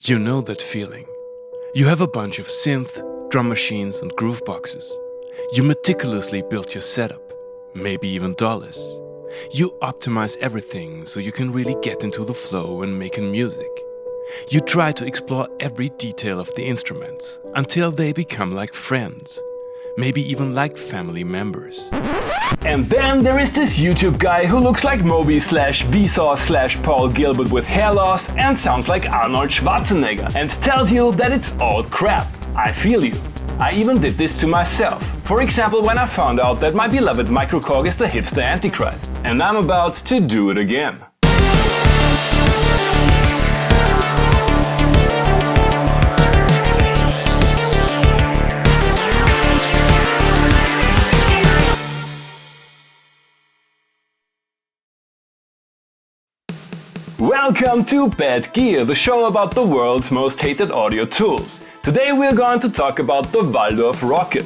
You know that feeling. You have a bunch of synth, drum machines and groove boxes. You meticulously built your setup, maybe even dollars. You optimize everything so you can really get into the flow when making music. You try to explore every detail of the instruments until they become like friends, maybe even like family members. And then there is this YouTube guy who looks like Moby/Vsauce/Paul Gilbert with hair loss and sounds like Arnold Schwarzenegger and tells you that it's all crap. I feel you. I even did this to myself. For example, when I found out that my beloved Microkorg is the hipster antichrist. And I'm about to do it again. Welcome to Bad Gear, the show about the world's most hated audio tools. Today we're going to talk about the Waldorf Rocket.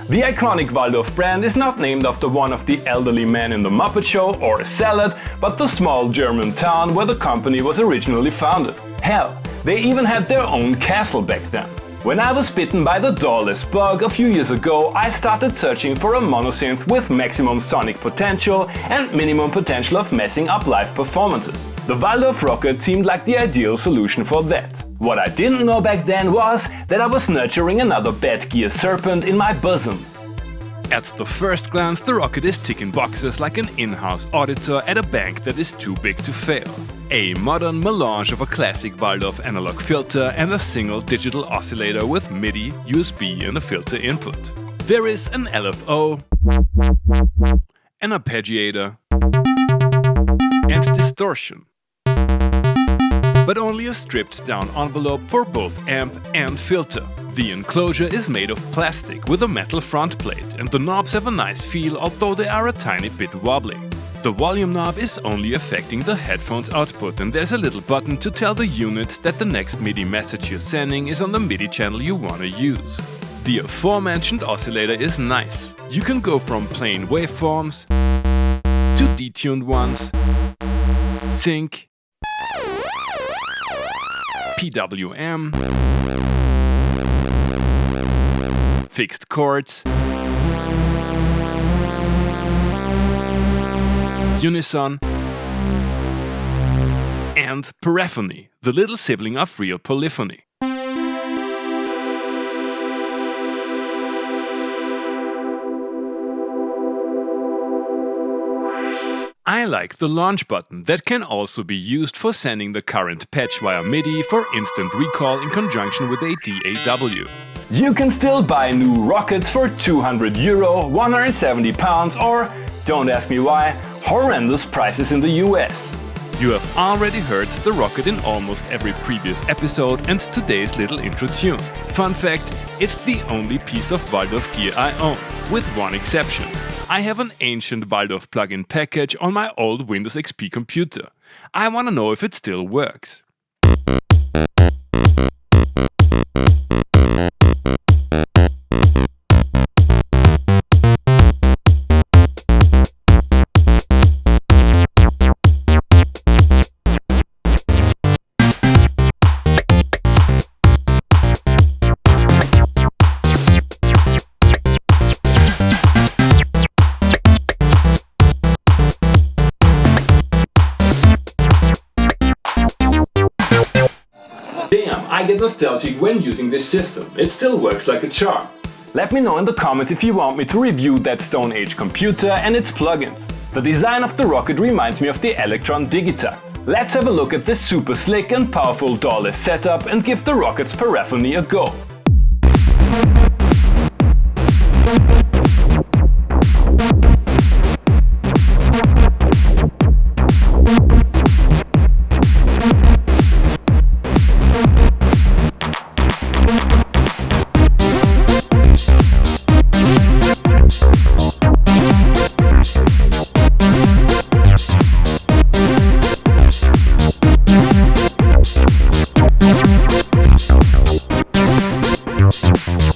The iconic Waldorf brand is not named after one of the elderly men in the Muppet Show or a salad, but the small German town where the company was originally founded. Hell, they even had their own castle back then. When I was bitten by the doorless bug a few years ago, I started searching for a monosynth with maximum sonic potential and minimum potential of messing up live performances. The Waldorf Rocket seemed like the ideal solution for that. What I didn't know back then was that I was nurturing another Bad Gear serpent in my bosom. At the first glance, the Rocket is ticking boxes like an in-house auditor at a bank that is too big to fail. A modern melange of a classic Waldorf analog filter and a single digital oscillator with MIDI, USB and a filter input. There is an LFO, an arpeggiator and distortion. But only a stripped down envelope for both amp and filter. The enclosure is made of plastic with a metal front plate and the knobs have a nice feel, although they are a tiny bit wobbly. The volume knob is only affecting the headphones output and there's a little button to tell the unit that the next MIDI message you're sending is on the MIDI channel you want to use. The aforementioned oscillator is nice. You can go from plain waveforms to detuned ones, sync, PWM, fixed chords, unison, and paraphony, the little sibling of real polyphony. I like the launch button that can also be used for sending the current patch via MIDI for instant recall in conjunction with a DAW. You can still buy new rockets for €200, £170 or, don't ask me why, horrendous prices in the US. You have already heard the Rocket in almost every previous episode and today's little intro tune. Fun fact, it's the only piece of Waldorf gear I own, with one exception. I have an ancient Waldorf plugin package on my old Windows XP computer. I want to know if it still works. Damn, I get nostalgic when using this system. It still works like a charm. Let me know in the comments if you want me to review that Stone Age computer and its plugins. The design of the Rocket reminds me of the Electron Digitakt. Let's have a look at this super slick and powerful doorless setup and give the Rocket's paraphony a go.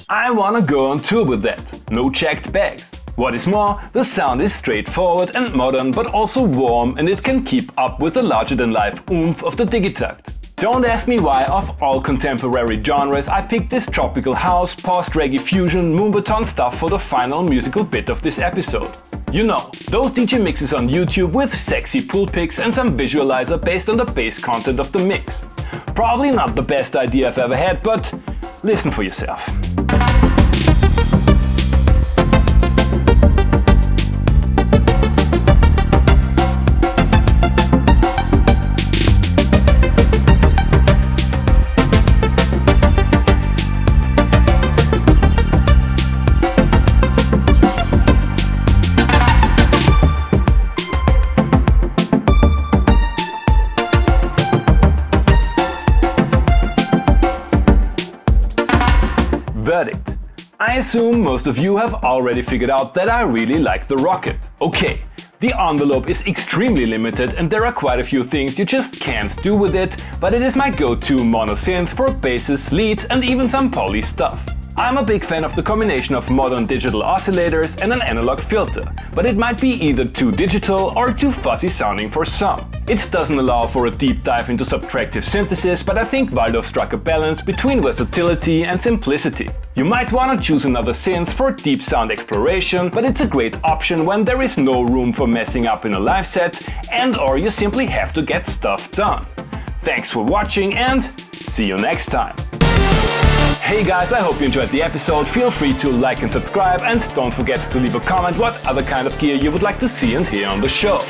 I wanna go on tour with that, no checked bags. What is more, the sound is straightforward and modern but also warm and it can keep up with the larger-than-life oomph of the Digitakt. Don't ask me why, of all contemporary genres, I picked this tropical house, post-reggae fusion, moonbaton stuff for the final musical bit of this episode. You know, those DJ mixes on YouTube with sexy pool pics and some visualizer based on the bass content of the mix. Probably not the best idea I've ever had, but listen for yourself. Verdict. I assume most of you have already figured out that I really like the Rocket. Okay, the envelope is extremely limited and there are quite a few things you just can't do with it, but it is my go-to mono synth for basses, leads and even some poly stuff. I'm a big fan of the combination of modern digital oscillators and an analog filter, but it might be either too digital or too fuzzy sounding for some. It doesn't allow for a deep dive into subtractive synthesis, but I think Waldorf struck a balance between versatility and simplicity. You might want to choose another synth for deep sound exploration, but it's a great option when there is no room for messing up in a live set and/or you simply have to get stuff done. Thanks for watching and see you next time. Hey guys, I hope you enjoyed the episode. Feel free to like and subscribe and don't forget to leave a comment what other kind of gear you would like to see and hear on the show.